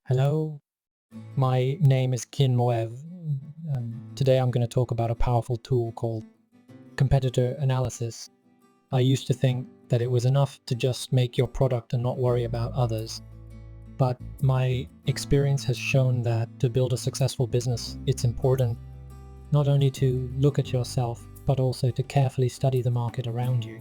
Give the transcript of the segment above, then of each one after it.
Hello, my name is Kin Moev, and today I'm going to talk about a powerful tool called competitor analysis. I used to think that it was enough to just make your product and not worry about others, but my experience has shown that to build a successful business, it's important not only to look at yourself, but also to carefully study the market around you.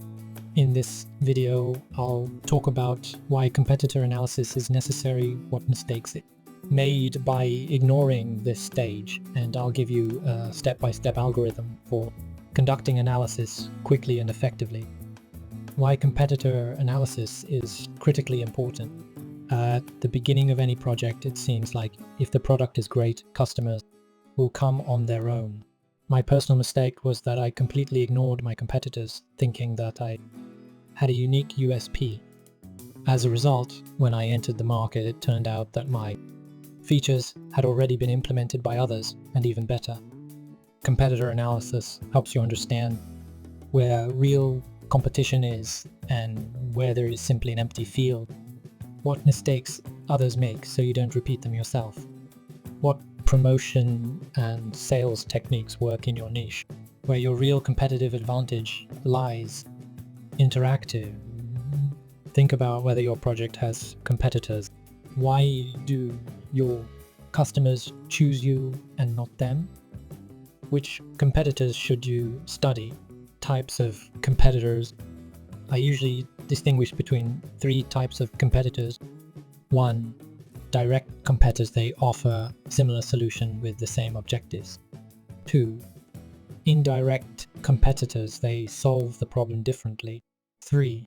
In this video, I'll talk about why competitor analysis is necessary, what mistakes it made by ignoring this stage, and I'll give you a step-by-step algorithm for conducting analysis quickly and effectively. Why competitor analysis is critically important. At the beginning of any project, it seems like if the product is great, customers will come on their own. My personal mistake was that I completely ignored my competitors, thinking that I had a unique USP. As a result, when I entered the market, it turned out that my features had already been implemented by others, and even better. Competitor analysis helps you understand where real competition is and where there is simply an empty field. What mistakes others make so you don't repeat them yourself. What promotion and sales techniques work in your niche, where your real competitive advantage lies. Interactive. Think about whether your project has competitors. Why do your customers choose you and not them? Which competitors should you study? Types of competitors. I usually distinguish between three types of competitors. One, direct competitors. They offer similar solution with the same objectives. Two, indirect competitors. They solve the problem differently. Three,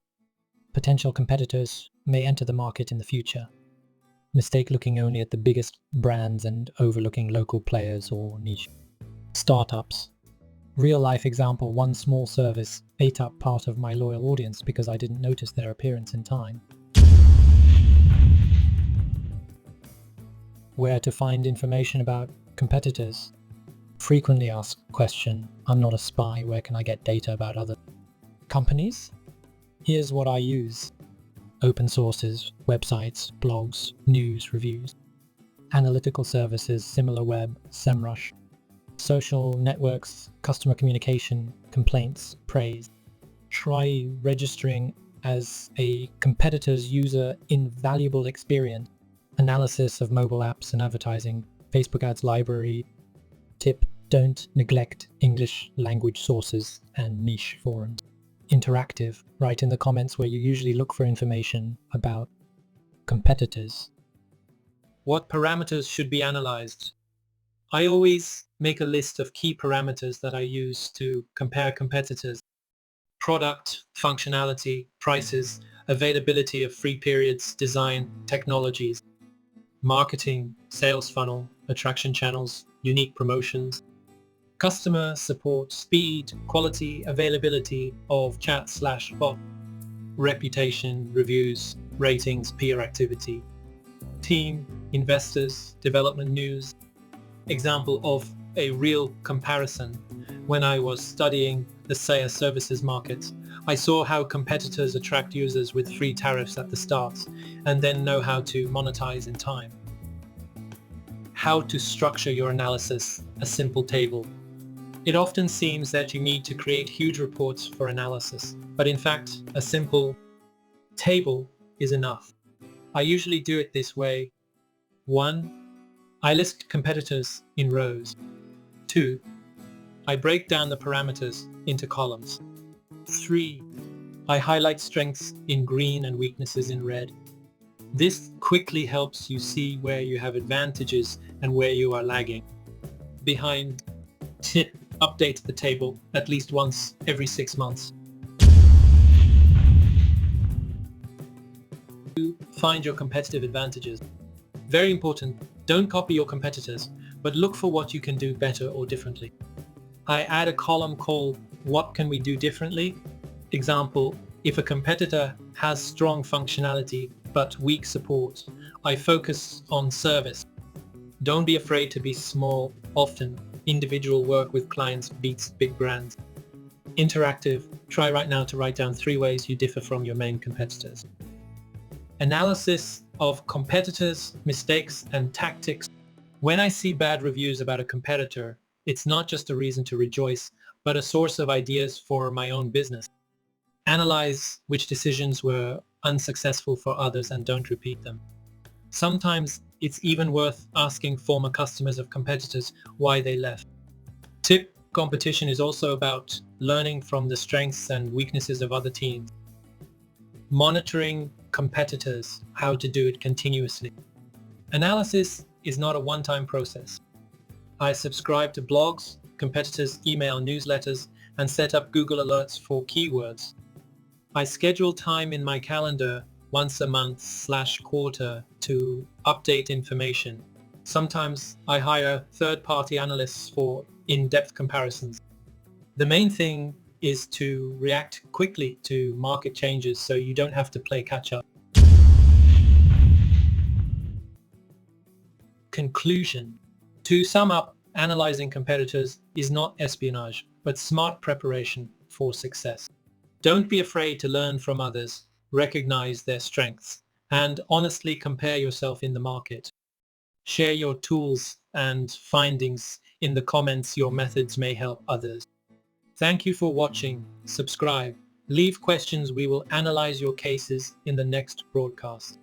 potential competitors may enter the market in the future. Mistake looking only at the biggest brands and overlooking local players or niche startups. Real life example, one small service ate up part of my loyal audience because I didn't notice their appearance in time. Where to find information about competitors? Frequently asked question, I'm not a spy, where can I get data about other companies? Here's what I use. Open sources, websites, blogs, news, reviews, analytical services, SimilarWeb, SEMrush, social networks, customer communication, complaints, praise. Try registering as a competitor's user invaluable experience, analysis of mobile apps and advertising, Facebook ads library. Tip, don't neglect English language sources and niche forums. Interactive, write in the comments where you usually look for information about competitors. What parameters should be analyzed? I always make a list of key parameters that I use to compare competitors. Product, functionality, prices, availability of free periods, design, technologies, marketing, sales funnel, attraction channels, unique promotions, customer support, speed, quality, availability of chat/bot, reputation, reviews, ratings, peer activity, team, investors, development news. Example of a real comparison. When I was studying the SaaS services market, I saw how competitors attract users with free tariffs at the start and then know how to monetize in time. How to structure your analysis, a simple table. It often seems that you need to create huge reports for analysis, but in fact, a simple table is enough. I usually do it this way. 1. I list competitors in rows. 2. I break down the parameters into columns. 3. I highlight strengths in green and weaknesses in red. This quickly helps you see where you have advantages and where you are lagging behind. Tip, update the table at least once every 6 months. 2. Find your competitive advantages. Very important, don't copy your competitors, but look for what you can do better or differently. I add a column called What Can We Do Differently? Example, if a competitor has strong functionality but weak support, I focus on service. Don't be afraid to be small. Often, individual work with clients beats big brands. Interactive, try right now to write down 3 ways you differ from your main competitors. Analysis of competitors, mistakes, and tactics. When I see bad reviews about a competitor, it's not just a reason to rejoice, but a source of ideas for my own business. Analyze which decisions were unsuccessful for others and don't repeat them. Sometimes it's even worth asking former customers of competitors why they left. Tip: competition is also about learning from the strengths and weaknesses of other teams. Monitoring competitors, how to do it continuously. Analysis is not a one-time process. I subscribe to blogs, competitors' email newsletters, and set up Google alerts for keywords. I schedule time in my calendar once a month/quarter to update information. Sometimes I hire third-party analysts for in-depth comparisons. The main thing is to react quickly to market changes so you don't have to play catch-up. Conclusion. To sum up, analyzing competitors is not espionage, but smart preparation for success. Don't be afraid to learn from others, recognize their strengths, and honestly compare yourself in the market. Share your tools and findings in the comments. Your methods may help others. Thank you for watching. Subscribe. Leave questions. We will analyze your cases in the next broadcast.